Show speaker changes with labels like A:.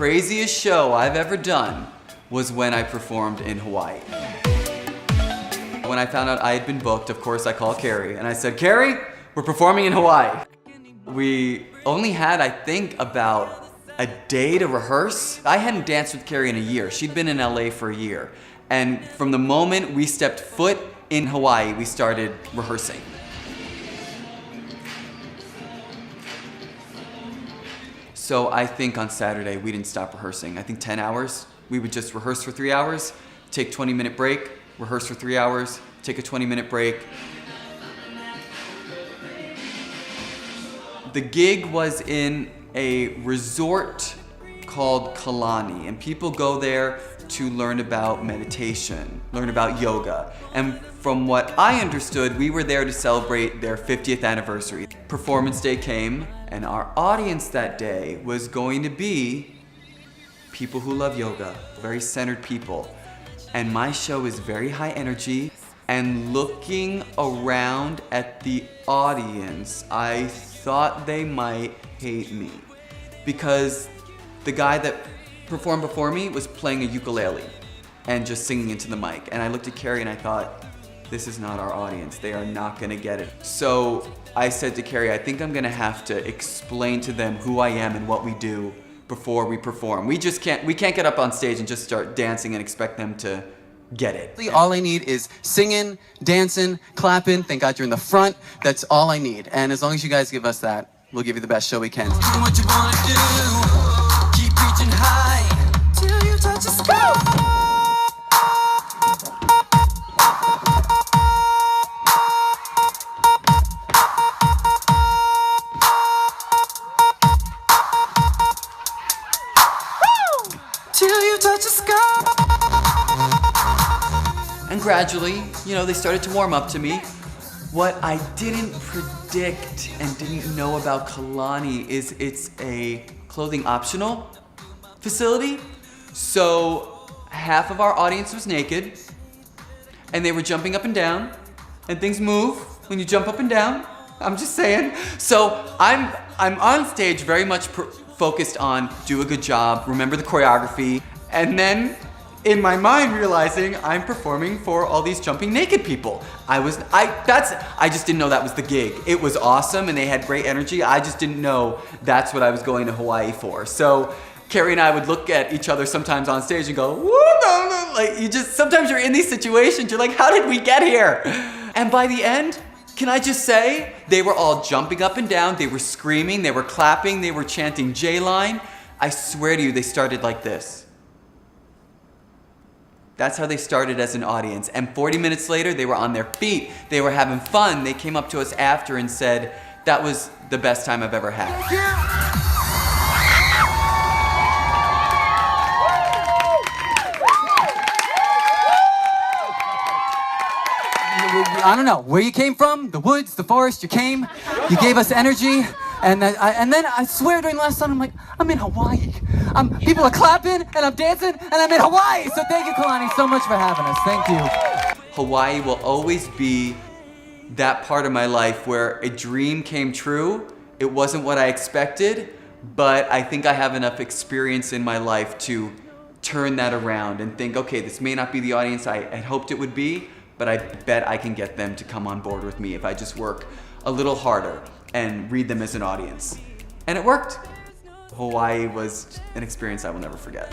A: craziest show I've ever done was when I performed in Hawaii. When I found out I had been booked, of course I called Carrie and I said, Carrie, we're performing in Hawaii. We only had, I think, about a day to rehearse. I hadn't danced with Carrie in a year. She'd been in LA for a year. And from the moment we stepped foot in Hawaii, we started rehearsing. So I think on Saturday, we didn't stop rehearsing. I think 10 hours. We would just rehearse for 3 hours, take 20-minute break, rehearse for 3 hours, take a 20-minute break. The gig was in a resort called Kalani, and people go there to learn about meditation, learn about yoga. And from what I understood, we were there to celebrate their 50th anniversary. Performance day came, and our audience that day was going to be people who love yoga, very centered people. And my show is very high energy, and looking around at the audience, I thought they might hate me because the guy that performed before me was playing a ukulele and just singing into the mic. And I looked at Carrie and I thought, this is not our audience. They are not gonna get it. So I said to Carrie, I think I'm gonna have to explain to them who I am and what we do before we perform. We can't get up on stage and just start dancing and expect them to get it.
B: All I need is singing, dancing, clapping. Thank God you're in the front. That's all I need. And as long as you guys give us that, we'll give you the best show we can. Do what you wanna do. Keep reaching high till you touch the sky. Till you touch the sky.
A: And gradually, they started to warm up to me. What I didn't predict and didn't know about Kalani is it's a clothing optional facility. So half of our audience was naked and they were jumping up and down, and things move when you jump up and down. I'm just saying. So I'm on stage very much focused on do a good job, remember the choreography, and then in my mind realizing I'm performing for all these jumping naked people. I just didn't know that was the gig. It was awesome and they had great energy. I just didn't know that's what I was going to Hawaii for. So Carrie and I would look at each other sometimes on stage and go, woo, no, no. Like sometimes you're in these situations, you're like, how did we get here? And by the end, can I just say, they were all jumping up and down, they were screaming, they were clapping, they were chanting JLiNE. I swear to you, they started like this. That's how they started as an audience. And 40 minutes later, they were on their feet. They were having fun. They came up to us after and said, that was the best time I've ever had.
B: I don't know where you came from, the woods, the forest, you came, you gave us energy, and then I swear during the last song, I'm like, I'm in Hawaii. People are clapping, and I'm dancing, and I'm in Hawaii. So thank you, Kalani, so much for having us. Thank you.
A: Hawaii will always be that part of my life where a dream came true. It wasn't what I expected, but I think I have enough experience in my life to turn that around and think, okay, this may not be the audience I had hoped it would be, but I bet I can get them to come on board with me if I just work a little harder and read them as an audience. And it worked. Hawaii was an experience I will never forget.